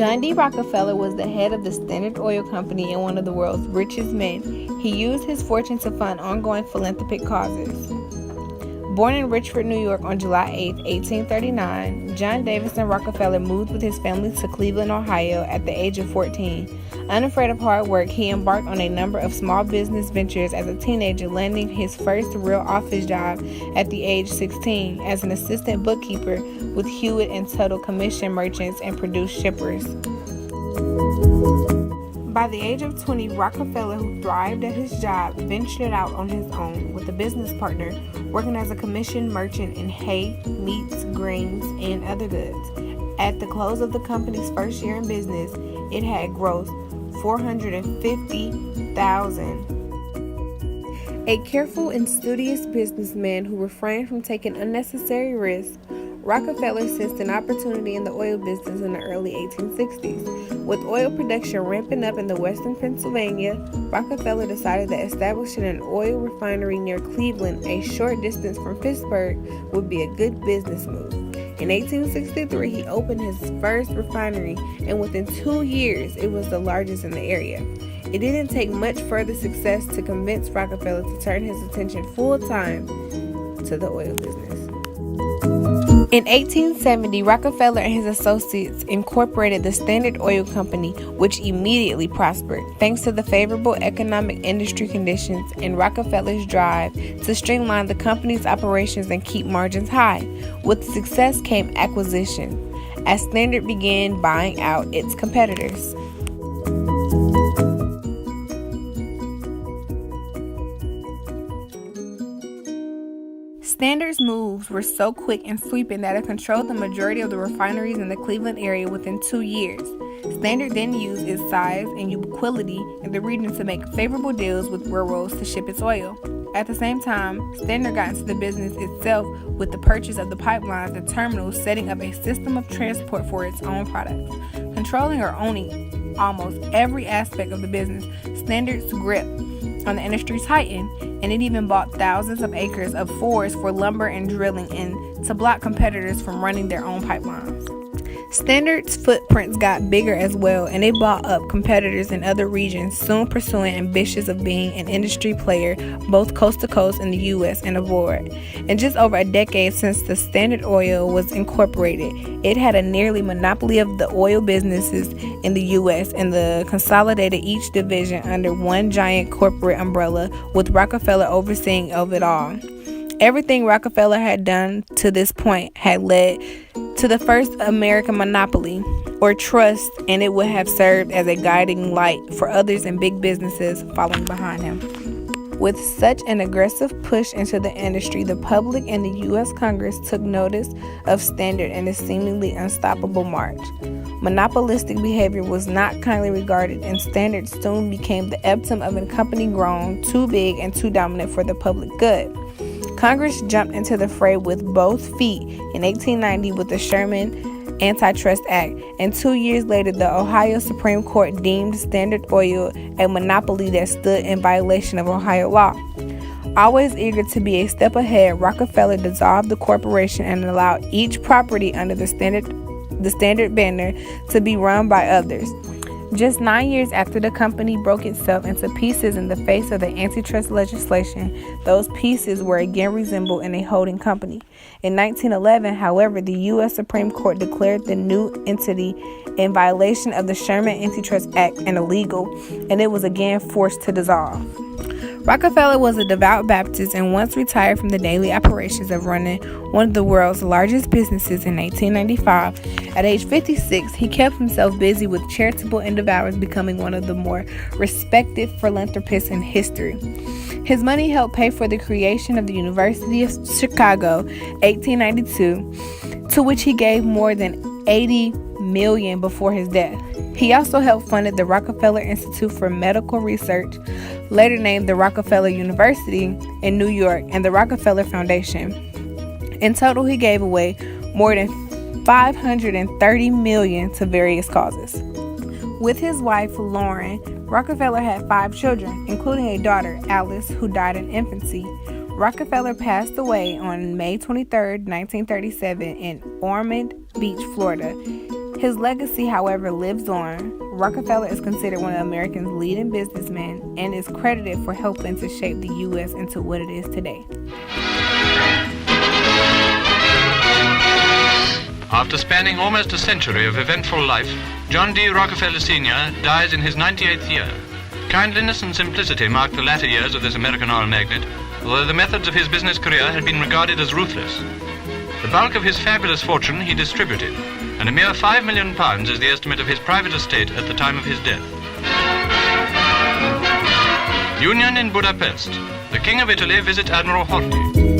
John D. Rockefeller was the head of the Standard Oil Company and one of the world's richest men. He used his fortune to fund ongoing philanthropic causes. Born in Richford, New York on July 8, 1839, John Davison Rockefeller moved with his family to Cleveland, Ohio at the age of 14. Unafraid of hard work, he embarked on a number of small business ventures as a teenager, landing his first real office job at the age 16 as an assistant bookkeeper with Hewitt and Tuttle commission merchants and produce shippers. By the age of 20, Rockefeller, who thrived at his job, ventured out on his own with a business partner, working as a commission merchant in hay, meats, grains, and other goods. At the close of the company's first year in business, it had grossed $450,000. A careful and studious businessman who refrained from taking unnecessary risks, Rockefeller sensed an opportunity in the oil business in the early 1860s. With oil production ramping up in the western Pennsylvania, Rockefeller decided that establishing an oil refinery near Cleveland, a short distance from Pittsburgh, would be a good business move. In 1863, he opened his first refinery, and within 2 years, it was the largest in the area. It didn't take much further success to convince Rockefeller to turn his attention full-time to the oil business. In 1870, Rockefeller and his associates incorporated the Standard Oil Company, which immediately prospered thanks to the favorable economic industry conditions and Rockefeller's drive to streamline the company's operations and keep margins high. With success came acquisition, as Standard began buying out its competitors. Standard's moves were so quick and sweeping that it controlled the majority of the refineries in the Cleveland area within 2 years. Standard then used its size and ubiquity in the region to make favorable deals with railroads to ship its oil. At the same time, Standard got into the business itself with the purchase of the pipelines and terminals, setting up a system of transport for its own products. Controlling or owning almost every aspect of the business, Standard's grip on the industry tightened, and it even bought thousands of acres of forests for lumber and drilling and to block competitors from running their own pipelines. Standard's footprints got bigger as well, and it bought up competitors in other regions, soon pursuing ambitions of being an industry player both coast to coast in the U.S. and abroad. In just over a decade since the Standard Oil was incorporated, it had a nearly monopoly of the oil businesses in the U.S. and consolidated each division under one giant corporate umbrella, with Rockefeller overseeing of it all. Everything Rockefeller had done to this point had led to the first American monopoly or trust, and it would have served as a guiding light for others and big businesses following behind him. With such an aggressive push into the industry, the public and the U.S. Congress took notice of Standard and its seemingly unstoppable march. Monopolistic behavior was not kindly regarded, and Standard soon became the epitome of a company grown too big and too dominant for the public good. Congress jumped into the fray with both feet in 1890 with the Sherman Antitrust Act, and 2 years later, the Ohio Supreme Court deemed Standard Oil a monopoly that stood in violation of Ohio law. Always eager to be a step ahead, Rockefeller dissolved the corporation and allowed each property under the Standard banner to be run by others. Just 9 years after the company broke itself into pieces in the face of the antitrust legislation, those pieces were again reassembled in a holding company. In 1911, however, the U.S. Supreme Court declared the new entity in violation of the Sherman Antitrust Act and illegal, and it was again forced to dissolve. Rockefeller was a devout Baptist and once retired from the daily operations of running one of the world's largest businesses in 1895. At age 56, he kept himself busy with charitable endeavors, becoming one of the more respected philanthropists in history. His money helped pay for the creation of the University of Chicago, 1892, to which he gave more than $80 million before his death. He also helped fund the Rockefeller Institute for Medical Research, later named the Rockefeller University in New York, and the Rockefeller Foundation. In total, he gave away more than $530 million to various causes. With his wife, Lauren, Rockefeller had 5 children, including a daughter, Alice, who died in infancy. Rockefeller passed away on May 23, 1937, in Ormond Beach, Florida. His legacy, however, lives on. Rockefeller is considered one of America's leading businessmen and is credited for helping to shape the U.S. into what it is today. After spanning almost a century of eventful life, John D. Rockefeller Sr. dies in his 98th year. Kindliness and simplicity marked the latter years of this American oil magnate, although the methods of his business career had been regarded as ruthless. The bulk of his fabulous fortune he distributed, and a mere £5 million is the estimate of his private estate at the time of his death. Union in Budapest. The King of Italy visits Admiral Horthy.